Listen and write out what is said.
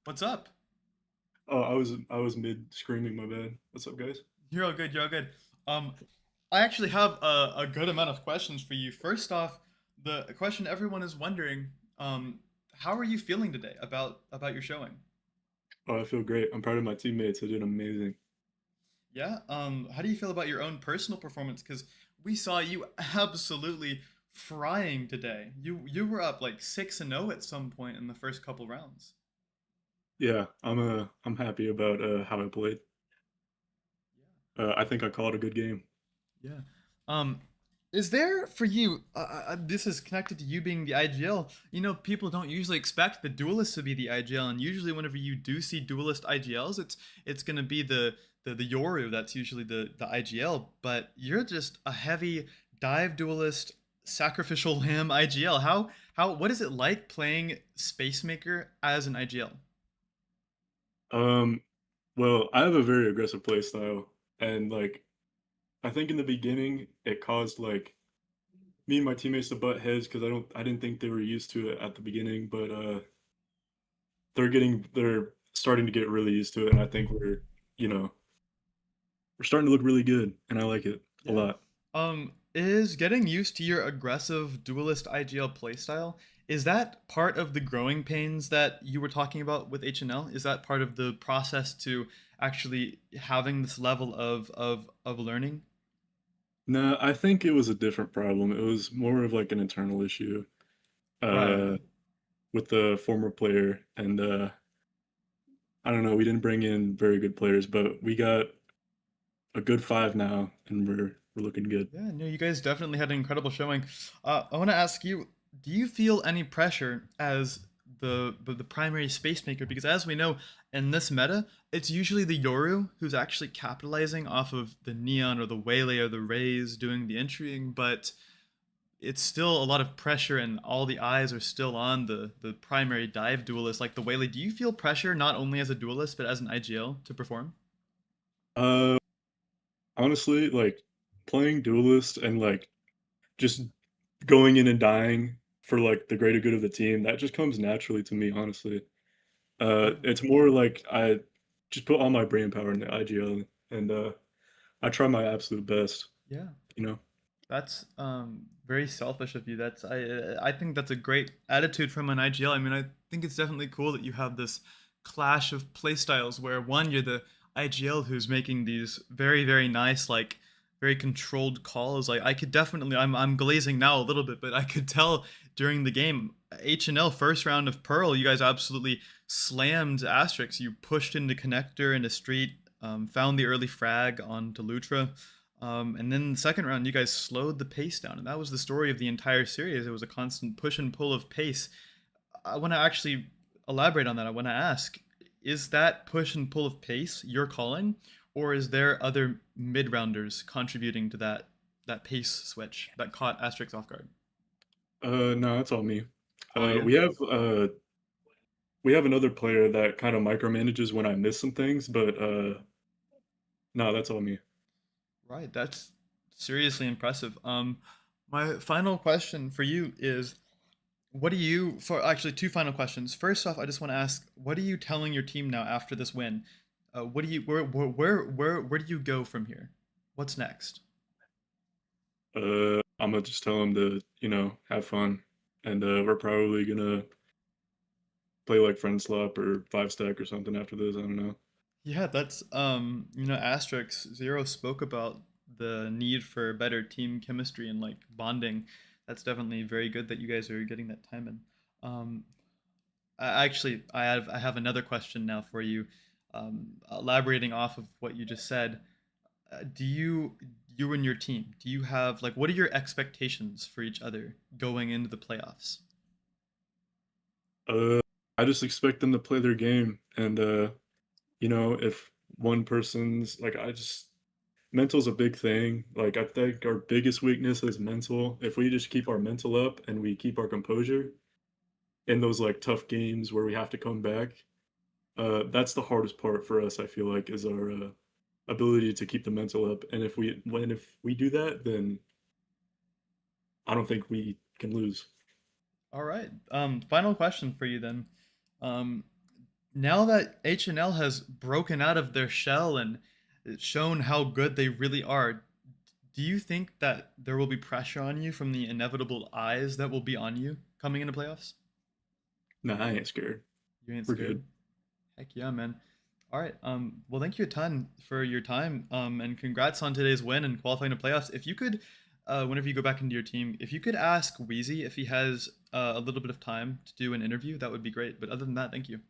What's up? Oh, I was mid screaming. My bad. What's up, guys? You're all good. You're all good. Um, I actually have a good amount of questions for you. First off, the question everyone is wondering, how are you feeling today about your showing? Oh, I feel great. I'm proud of my teammates. They did amazing. Yeah. How do you feel about your own personal performance? Because we saw you absolutely frying today. You were up like 6-0 at some point in the first couple rounds. Yeah, I'm happy about how I played. I think I called a good game. Yeah. Um, is there for you? This is connected to you being the IGL. You know, people don't usually expect the duelist to be the IGL, and usually whenever you do see duelist IGLs, it's gonna be the Yoru that's usually the IGL. But you're just a heavy dive duelist, sacrificial lamb IGL. How what is it like playing Space Maker as an IGL? Um, well, I have a very aggressive play style, and like I think in the beginning it caused like me and my teammates to butt heads because I didn't think they were used to it at the beginning, but they're starting to get really used to it, and I think you know we're starting to look really good, and I like it a Yeah. lot. Is getting used to your aggressive duelist IGL playstyle, is that part of the growing pains that you were talking about with HNL? Is that part of the process to actually having this level of learning? No, I think it was a different problem. It was more of like an internal issue Right. uh, with the former player, and I don't know. We didn't bring in very good players, but we got a good five now, and we're looking good. Yeah, no, you guys definitely had an incredible showing. I want to ask you, do you feel any pressure as the primary space maker? Because as we know, in this meta, it's usually the Yoru who's actually capitalizing off of the Neon or the Waylay or the Rays doing the entrying, but it's still a lot of pressure and all the eyes are still on the primary dive duelist like the Waylay. Do you feel pressure not only as a duelist but as an IGL to perform? Uh, Honestly, like playing duelist and like just going in and dying for like the greater good of the team, that just comes naturally to me, honestly. Yeah. It's more like I just put all my brain power in the IGL, and I try my absolute best, Yeah. you know. That's very selfish of you. That's I think that's a great attitude from an IGL. I mean, I think it's definitely cool that you have this clash of playstyles where one you're the IGL who's making these very nice like very controlled calls. Like I could definitely I'm glazing now a little bit, but I could tell during the game HNL first round of Pearl, you guys absolutely slammed Asterix. You pushed into connector into street, found the early frag on Delutra. And then the second round, you guys slowed the pace down, and that was the story of the entire series. It was a constant push and pull of pace. I want to actually elaborate on that. I want to ask: is that push and pull of pace your calling, or is there other mid rounders contributing to that pace switch that caught Asterix off guard? No, that's all me. All Uh, you? we have uh, we have another player that kind of micromanages when I miss some things, but no, that's all me. Right. That's seriously impressive. My final question for you is: what do you for actually two final questions? First off, I just want to ask, what are you telling your team now after this win? What do you where do you go from here? What's next? I'm gonna just tell him to, have fun, and we're probably gonna play like friend slop or five stack or something after this. I don't know. Yeah, that's Asterix Zero spoke about the need for better team chemistry and like bonding. That's definitely very good that you guys are getting that time in. Um, I have another question now for you. Elaborating off of what you just said, do you and your team do you have like what are your expectations for each other going into the playoffs? Uh, I just expect them to play their game, and if one person's like, mental's a big thing. Like, I think our biggest weakness is mental. If we just keep our mental up and we keep our composure in those like tough games where we have to come back, that's the hardest part for us. I feel like is our ability to keep the mental up. And if we do that, then I don't think we can lose. All right. Final question for you then. Um, Now that HNL has broken out of their shell and shown how good they really are, do you think that there will be pressure on you from the inevitable eyes that will be on you coming into playoffs? Nah, I ain't scared. You ain't We're scared? good. Heck yeah, man. All right. Well, thank you a ton for your time. And congrats on today's win and qualifying to playoffs. If you could, whenever you go back into your team, if you could ask Wheezy if he has a little bit of time to do an interview, that would be great. But other than that, thank you.